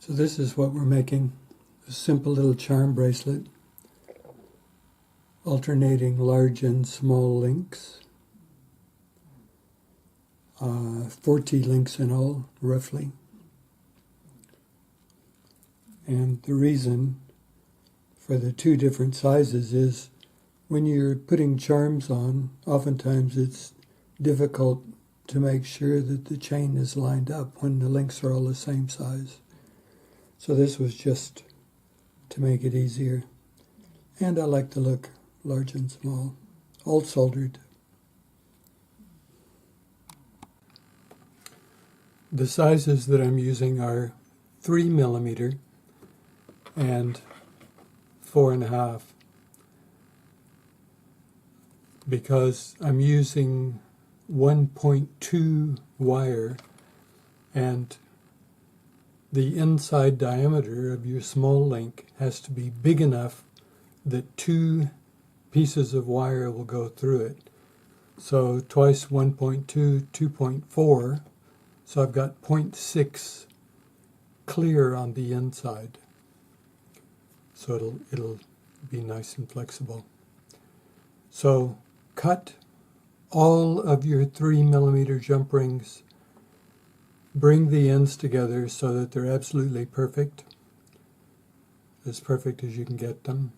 So this is what we're making, a simple little charm bracelet, alternating large and small links, 40 links in all, roughly. And the reason for the two different sizes is when you're putting charms on, oftentimes it's difficult to make sure that the chain is lined up when the links are all the same size. So this was just to make it easier. And I like the look, large and small, all soldered. The sizes that I'm using are 3mm and 4.5, because I'm using 1.2 wire, and the inside diameter of your small link has to be big enough that 2 pieces of wire will go through it. So twice 1.2, 2.4, so I've got 0.6 clear on the inside. So it'll be nice and flexible. So cut all of your 3mm jump rings, bring the ends together so that they're absolutely perfect, as perfect as you can get them.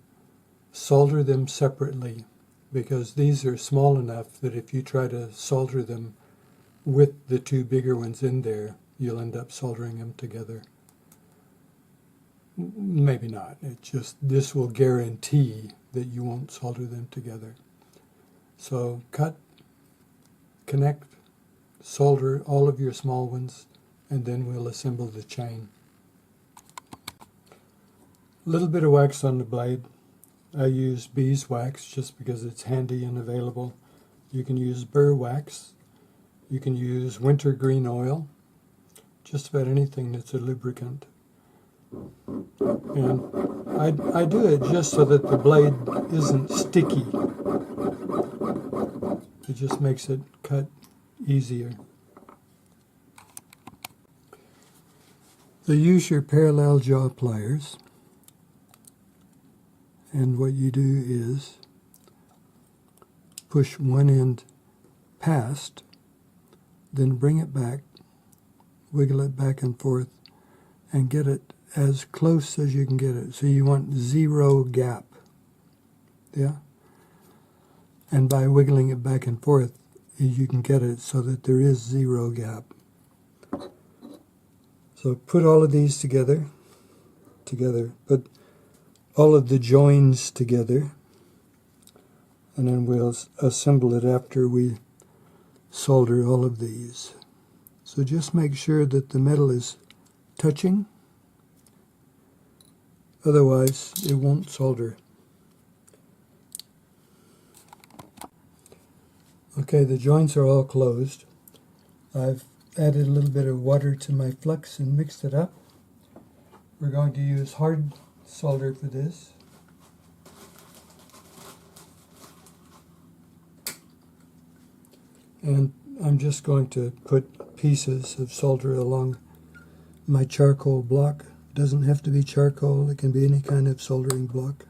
Solder them separately, because these are small enough that if you try to solder them with the 2 bigger ones in there, you'll end up soldering them together. Maybe not. It's just this will guarantee that you won't solder them together. So cut, connect, solder all of your small ones, and then we'll assemble the chain. A little bit of wax on the blade. I use beeswax just because it's handy and available. You can use burr wax. You can use wintergreen oil. Just about anything that's a lubricant. And I do it just so that the blade isn't sticky. It just makes it cut easier. So use your parallel jaw pliers, and what you do is push one end past, then bring it back, wiggle it back and forth, and get it as close as you can get it. So you want 0 gap. Yeah? And by wiggling it back and forth, you can get it so that there is 0 gap. So put all of these together, put all of the joins together, and then we'll assemble it after we solder all of these. So just make sure that the metal is touching, otherwise it won't solder. Okay, the joints are all closed. I've added a little bit of water to my flux and mixed it up. We're going to use hard solder for this. And I'm just going to put pieces of solder along my charcoal block. It doesn't have to be charcoal, it can be any kind of soldering block.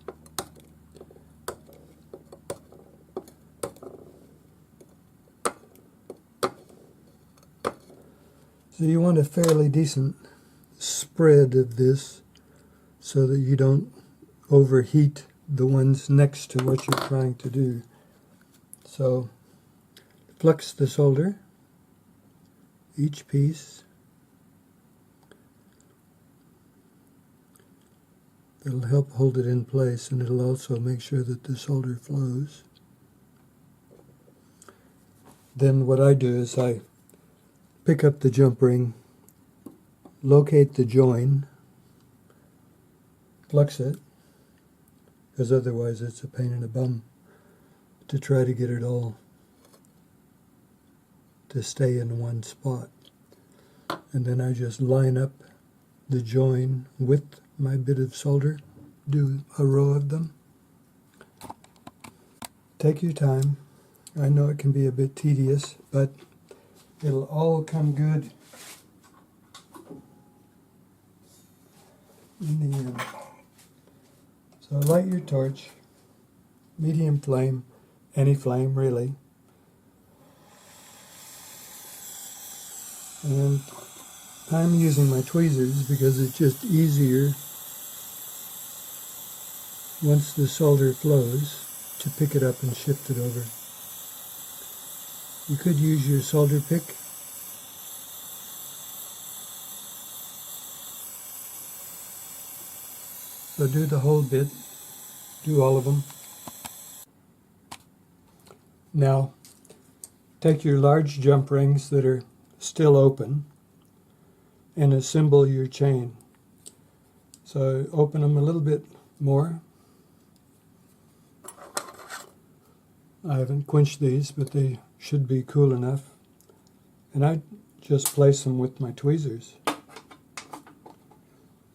So you want a fairly decent spread of this so that you don't overheat the ones next to what you're trying to do. So flux the solder, each piece. It'll help hold it in place, and it'll also make sure that the solder flows. Then what I do is I pick up the jump ring, locate the join, flux it, because otherwise it's a pain in the bum to try to get it all to stay in one spot. And then I just line up the join with my bit of solder, do a row of them. Take your time. I know it can be a bit tedious, but it'll all come good in the end. So light your torch, medium flame, any flame really. And I'm using my tweezers because it's just easier once the solder flows to pick it up and shift it over. You could use your solder pick. So do the whole bit, do all of them. Now, take your large jump rings that are still open and assemble your chain. So open them a little bit more. I haven't quenched these, but they should be cool enough. And I just place them with my tweezers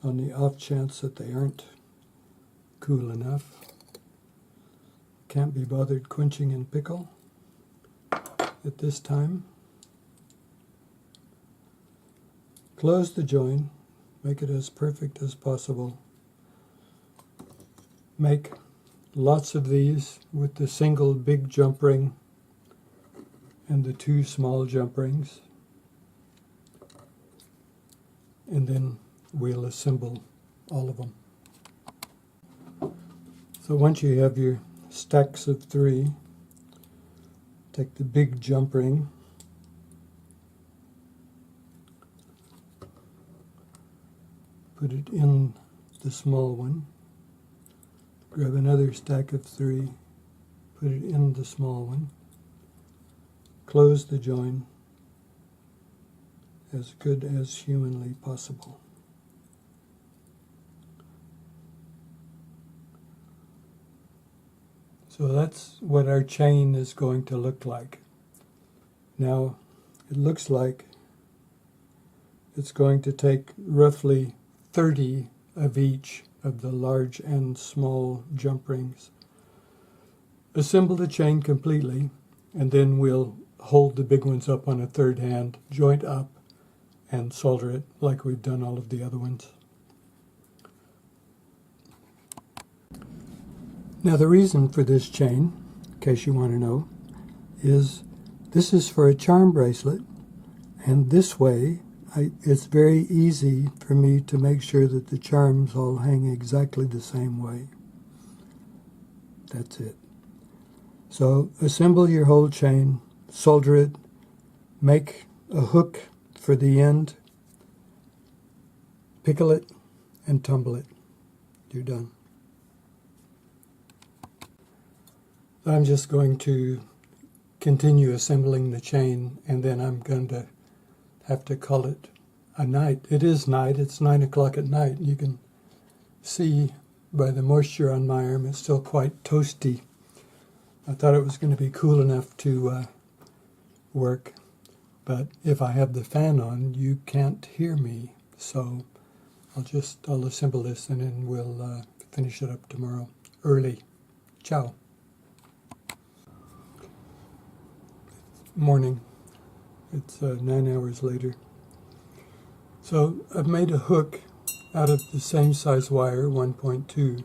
on the off chance that they aren't cool enough. Can't be bothered quenching in pickle at this time. Close the join, make it as perfect as possible. Make lots of these with the single big jump ring and the two small jump rings. And then we'll assemble all of them. So once you have your stacks of 3, take the big jump ring, put it in the small one, grab another stack of 3, put it in the small one, close the join as good as humanly possible. So that's what our chain is going to look like. Now, it looks like it's going to take roughly 30 of each of the large and small jump rings. Assemble the chain completely, and then we'll hold the big ones up on a third hand, joint up, and solder it like we've done all of the other ones. Now the reason for this chain, in case you want to know, is this is for a charm bracelet, and this way it's very easy for me to make sure that the charms all hang exactly the same way. That's it. So assemble your whole chain, solder it, make a hook for the end, pickle it, and tumble it. You're done. I'm just going to continue assembling the chain, and then I'm going to have to call it a night. It is night. It's 9 o'clock at night. You can see by the moisture on my arm it's still quite toasty. I thought it was going to be cool enough to work, but if I have the fan on, you can't hear me. So I'll assemble this, and then we'll finish it up tomorrow early. Ciao. Morning. It's 9 hours later. So I've made a hook out of the same size wire, 1.2.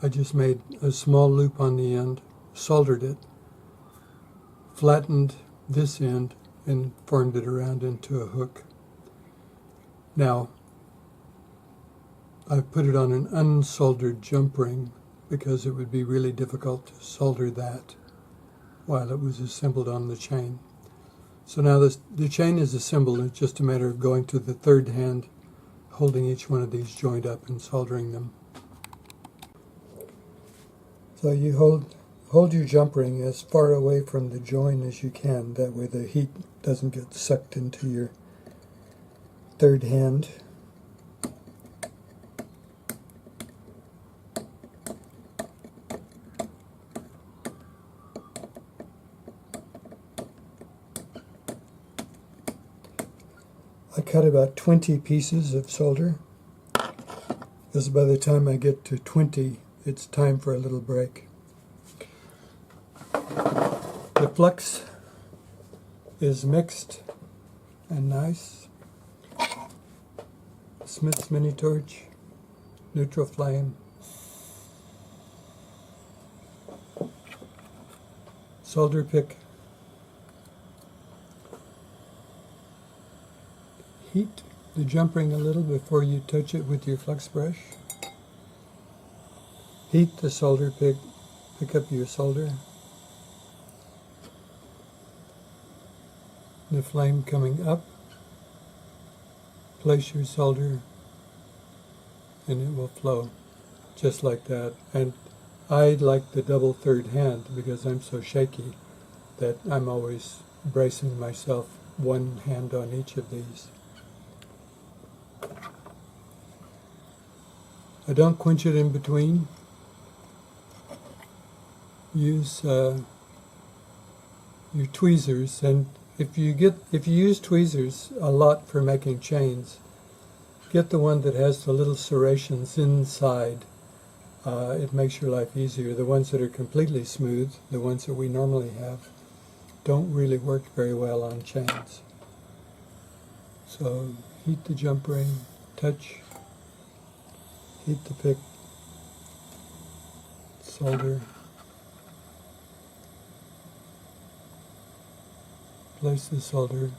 I just made a small loop on the end, soldered it, flattened this end, and formed it around into a hook. Now, I put it on an unsoldered jump ring because it would be really difficult to solder that while it was assembled on the chain. So now the chain is assembled. It's just a matter of going to the third hand, holding each one of these joined up and soldering them. So you hold your jump ring as far away from the join as you can. That way the heat doesn't get sucked into your third hand. I cut about 20 pieces of solder, because by the time I get to 20, it's time for a little break. The flux is mixed and nice. Smith's mini torch, neutral flame. Solder pick. Heat the jump ring a little before you touch it with your flux brush. Heat the solder pick. Pick up your solder. The flame coming up. Place your solder and it will flow just like that. And I like the double third hand because I'm so shaky that I'm always bracing myself, one hand on each of these. I don't quench it in between. Use your tweezers, and if you use tweezers a lot for making chains, get the one that has the little serrations inside. It makes your life easier. The ones that are completely smooth, the ones that we normally have, don't really work very well on chains. So heat the jump ring, touch, heat the pick, solder, place the solder,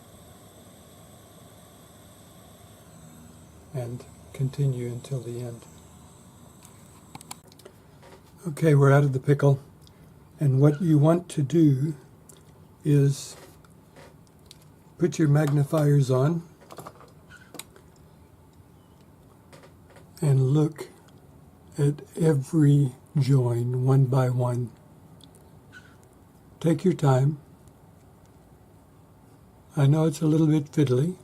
and continue until the end. Okay, we're out of the pickle, and what you want to do is put your magnifiers on and look at every join one by one. Take your time. I know it's a little bit fiddly,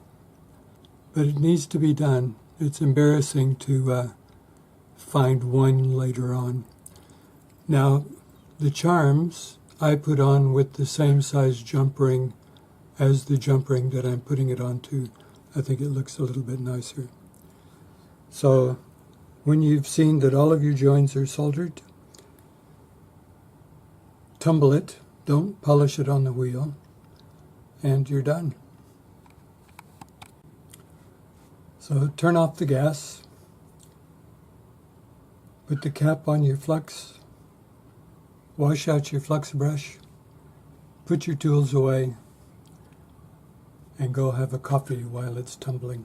but it needs to be done. It's embarrassing to find one later on. Now, the charms I put on with the same size jump ring as the jump ring that I'm putting it onto. I think it looks a little bit nicer. So, when you've seen that all of your joins are soldered, tumble it, don't polish it on the wheel, and you're done. So turn off the gas, put the cap on your flux, wash out your flux brush, put your tools away, and go have a coffee while it's tumbling.